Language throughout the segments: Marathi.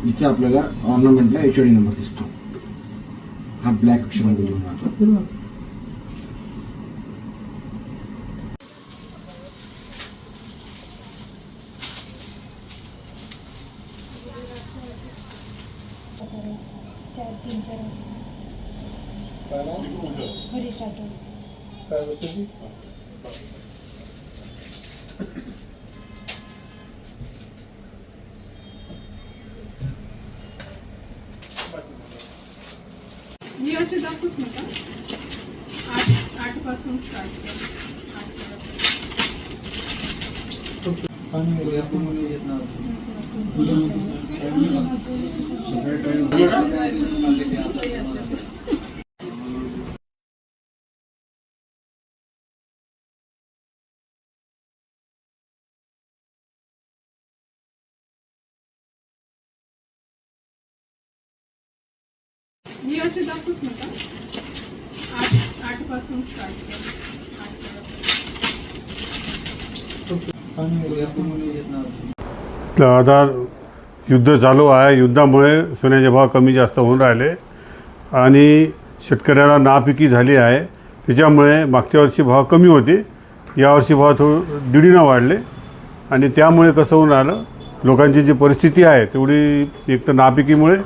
जिथे आपल्याला ऑर्नामेंटला HOD नंबर दिसतो, हा ब्लॅक अक्षरामध्ये लिहून राहतो. ही अशी दाखवूच नका. 8 पासून स्टार्ट कर. ही अशी दाखवूच नका. 8 पासून स्टार्ट कर. आता युद्ध चालू आहे. युद्धामुळे सोन्याचे भाव कमी जास्त होऊन राहिले आणि शेतकऱ्याला नापिकी झाली आहे. त्याच्यामुळे मागच्या वर्षी भाव कमी होते, यावर्षी भाव दीडीनं वाढले आणि त्यामुळे कसं होऊन राहिलं, लोकांची जी परिस्थिती आहे तेवढी एक तर नापिकीमुळे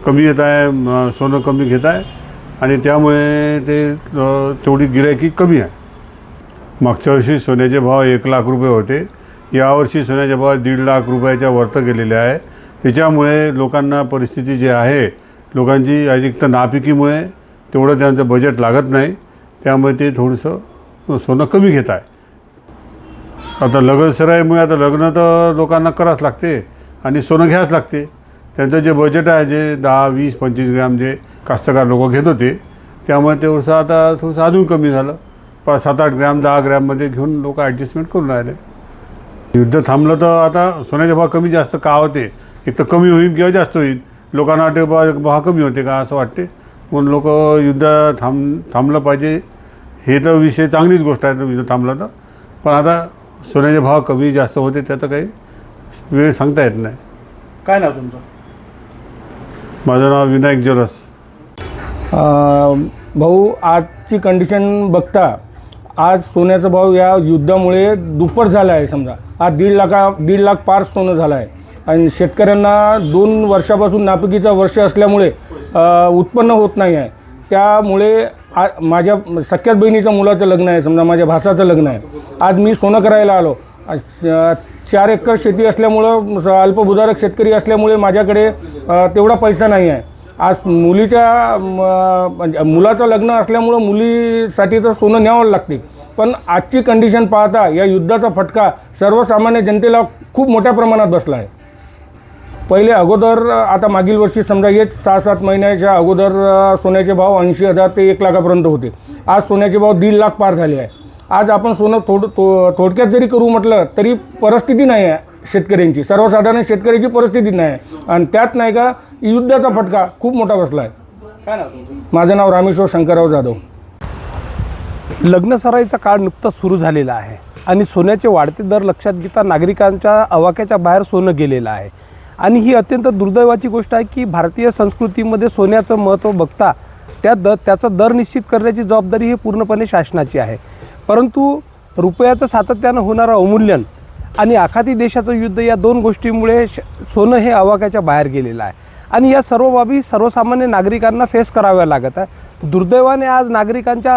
कमी येत आहे, सोनं कमी घेत आहे आणि त्यामुळे ते तेवढी गिऱ्हाईकी कमी आहे. मागच्या वर्षी सोन्याचे भाव 1 लाख रुपये होते, यावर्षी सोन्याचे भाव 1.5 लाख रुपयाच्या वरती गेलेले आहे. त्याच्यामुळे लोकांना परिस्थिती जी आहे, लोकांची अधिक तर नापिकीमुळे तेवढं त्यांचं बजेट लागत नाही, त्यामुळे ते थोडंसं सोनं कमी घेत आहे. आता लग्नसराईमुळे आता लग्न तर लोकांना करावंच लागते आणि सोनं घ्यावंच लागते. त्यांचं जे बजेट आहे, जे 10, 20, 25 ग्रॅम जे कास्तकार लोक घेत होते, त्यामुळे तेवढंसं आता थोडंसं अजून कमी झालं. 7-8 ग्रॅम 10 ग्रॅममध्ये घेऊन लोक ॲडजस्टमेंट करून राहिले. युद्ध थांबलं तर आता सोन्याचे भाव कमी जास्त का होते, एक तर कमी होईल किंवा जास्त होईल. लोकांना वाटते भाव कमी होते का असं वाटते, म्हणून लोक युद्ध थांबलं पाहिजे. हे तर विषय चांगलीच गोष्ट आहे युद्ध थांबलं तर, पण आता सोन्याचे भाव कमी जास्त होते त्याचं काही वेळ सांगता येत नाही. काय नाव तुमचं? माझं नाव विनायक जोरस. भाऊ, आजची कंडिशन बघता आज सोन्याचा भाव या युद्धामुळे दुप्पट झाला आहे. समजा आज 1.5 लाख पार सोनं झालं आहे आणि शेतकऱ्यांना 2 वर्षापासून नापिकीचं वर्ष असल्यामुळे उत्पन्न होत नाही आहे. त्यामुळे माझ्या सख्याच बहिणीच्या मुलाचं लग्न आहे, समजा माझ्या भासाचं लग्न आहे. आज मी सोनं करायला आलो. 4 एकर शेती असल्यामुळं, अल्पभूधारक शेतकरी असल्यामुळे माझ्याकडे तेवढा पैसा नाही आहे. आज मुलाचं लग्न असल्यामुळं मुलीसाठी तर सोनं न्यावं लागते. पण आजची कंडिशन पाहता या युद्धाचा फटका सर्वसामान्य जनतेला खूप मोठ्या प्रमाणात बसला आहे. पहिले अगोदर आता मागील वर्षी समजा हेच 6-7 महिन्याच्या अगोदर सोन्याचे भाव 80,000 ते 1 लाखापर्यंत होते. आज सोन्याचे भाव 1.5 लाख पार झाले आहे. आज आपण सोनं थोडक्यात जरी करू म्हटलं तरी परिस्थिती नाही आहे शेतकऱ्यांची, सर्वसाधारण शेतकऱ्याची परिस्थिती नाही आहे. आणि त्यात नाही का युद्धाचा फटका खूप मोठा बसला आहे. काय नाव तुमचं? माझं नाव रामेश्वर शंकरराव जाधव. लग्नसराईचा काळ नुकताच सुरू झालेला आहे आणि सोन्याचे वाढते दर लक्षात घेता नागरिकांच्या आवाक्याच्या बाहेर सोनं गेलेलं आहे. आणि ही अत्यंत दुर्दैवाची गोष्ट आहे की भारतीय संस्कृतीमध्ये सोन्याचं महत्त्व बघता त्याचा दर निश्चित करण्याची जबाबदारी ही पूर्णपणे शासनाची आहे. परंतु रुपयाचं सातत्यानं होणारं अवमूल्यन आणि आखाती देशाचं युद्ध या 2 गोष्टींमुळे सोनं हे आवाक्याच्या बाहेर गेलेलं आहे आणि या सर्व बाबी सर्वसामान्य नागरिकांना फेस कराव्या लागत आहे. दुर्दैवाने आज नागरिकांच्या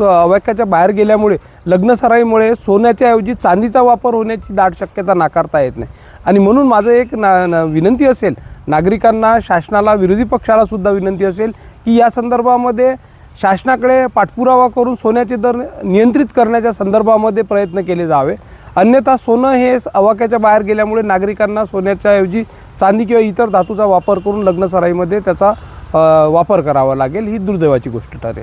आवाक्याच्या बाहेर गेल्यामुळे लग्नसराईमुळे सोन्याच्या ऐवजी चांदीचा वापर होण्याची दाट शक्यता नाकारता येत नाही. आणि म्हणून माझं एक विनंती असेल नागरिकांना, शासनाला, विरोधी पक्षालासुद्धा विनंती असेल की या संदर्भामध्ये शासनाकडे पाठपुरावा करून सोन्याचे दर नियंत्रित करण्याच्या संदर्भामध्ये प्रयत्न केले जावे. अन्यथा सोनं हे आवाक्याच्या बाहेर गेल्यामुळे नागरिकांना सोन्याच्या ऐवजी चांदी किंवा इतर धातूचा वापर करून लग्नसराईमध्ये त्याचा वापर करावा लागेल. ही दुर्दैवाची गोष्ट ठरेल.